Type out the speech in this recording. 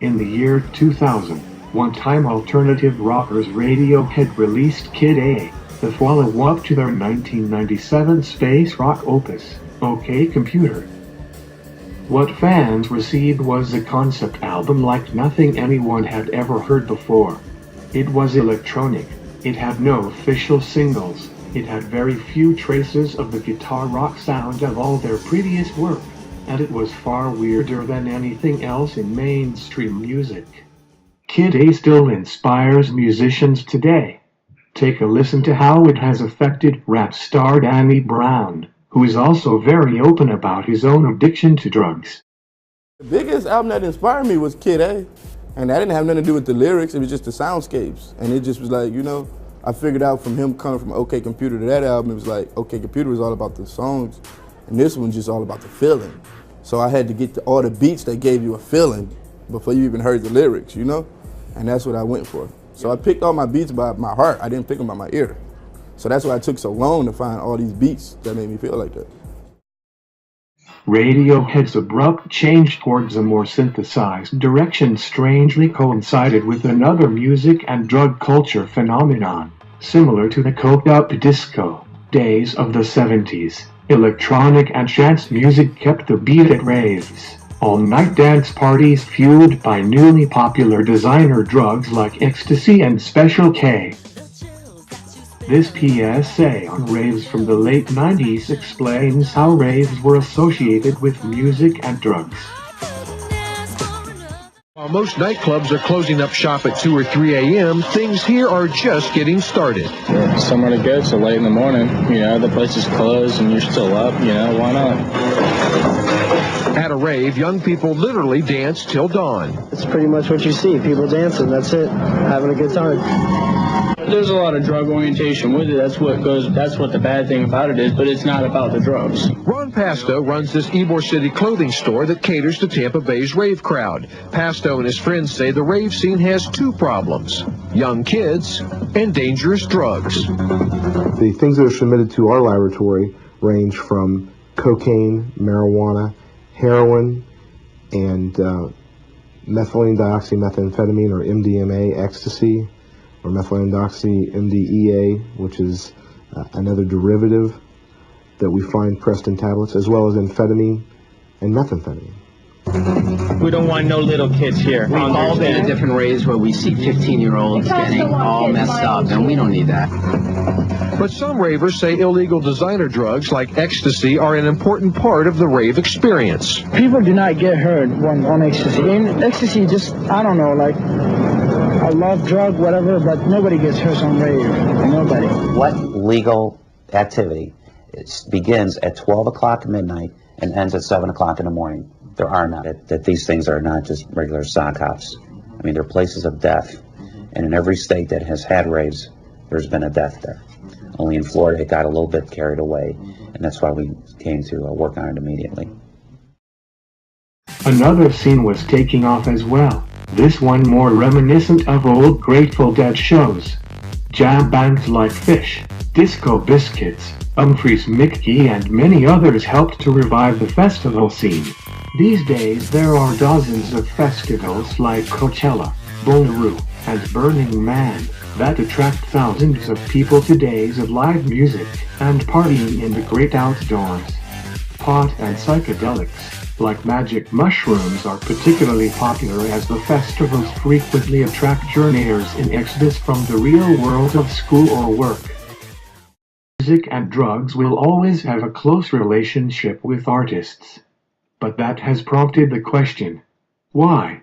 In the year 2000, one-time alternative rockers Radiohead released Kid A, the follow-up to their 1997 space rock opus, OK Computer. What fans received was a concept album like nothing anyone had ever heard before. It was electronic, it had no official singles, it had very few traces of the guitar rock sound of all their previous work, and it was far weirder than anything else in mainstream music. Kid A still inspires musicians today. Take a listen to how it has affected rap star Danny Brown, who is also very open about his own addiction to drugs. The biggest album that inspired me was Kid A, and that didn't have nothing to do with the lyrics, it was just the soundscapes. And it just was like, you know, I figured out from him coming from OK Computer to that album, it was like, OK Computer was all about the songs, and this one's just all about the feeling. So I had to get to all the beats that gave you a feeling before you even heard the lyrics, you know? And that's what I went for. So I picked all my beats by my heart, I didn't pick them by my ear. So that's why it took so long to find all these beats that made me feel like that. Radiohead's abrupt change towards a more synthesized direction strangely coincided with another music and drug culture phenomenon, similar to the coked-up disco days of the 70s. Electronic and dance music kept the beat at raves, all-night dance parties fueled by newly popular designer drugs like ecstasy and Special K. This PSA on raves from the late 90s explains how raves were associated with music and drugs. While most nightclubs are closing up shop at 2 or 3 a.m., things here are just getting started. Yeah, somewhere to go so late in the morning. You know, the place is closed and you're still up, you know, why not? At a rave, young people literally dance till dawn. It's pretty much what you see, people dancing, that's it, having a good time. There's a lot of drug orientation with it, that's what the bad thing about it is, but it's not about the drugs. Ron Pasto runs this Ybor City clothing store that caters to Tampa Bay's rave crowd. Pasto and his friends say the rave scene has two problems: young kids and dangerous drugs. The things that are submitted to our laboratory range from cocaine, marijuana, heroin, and methylene dioxymethamphetamine, or MDMA, ecstasy, or methylene MDEA, which is another derivative that we find pressed in tablets, as well as amphetamine and methamphetamine. We don't want no little kids here. We've all been at different raves where we see 15-year-olds getting all messed up, and we don't need that. But some ravers say illegal designer drugs like ecstasy are an important part of the rave experience. People do not get hurt on ecstasy. And ecstasy just, I don't know, like, I love drug, whatever, but nobody gets hurt on rave. Nobody. What legal activity begins at 12 o'clock midnight and ends at 7 o'clock in the morning? There are not. That these things are not just regular sock hops. I mean, they're places of death. And in every state that has had raves, there's been a death there. Only in Florida it got a little bit carried away, and that's why we came to work on it immediately. Another scene was taking off as well, this one more reminiscent of old Grateful Dead shows. Jam bands like Fish, Disco Biscuits, Humphreys McGee and many others helped to revive the festival scene. These days there are dozens of festivals like Coachella, Bonnaroo, and Burning Man that attract thousands of to days of live music and partying in the great outdoors. Pot and psychedelics, like magic mushrooms, are particularly popular as the festivals frequently attract journeyers in exodus from the real world of school or work. Music and drugs will always have a close relationship with artists. But that has prompted the question, why?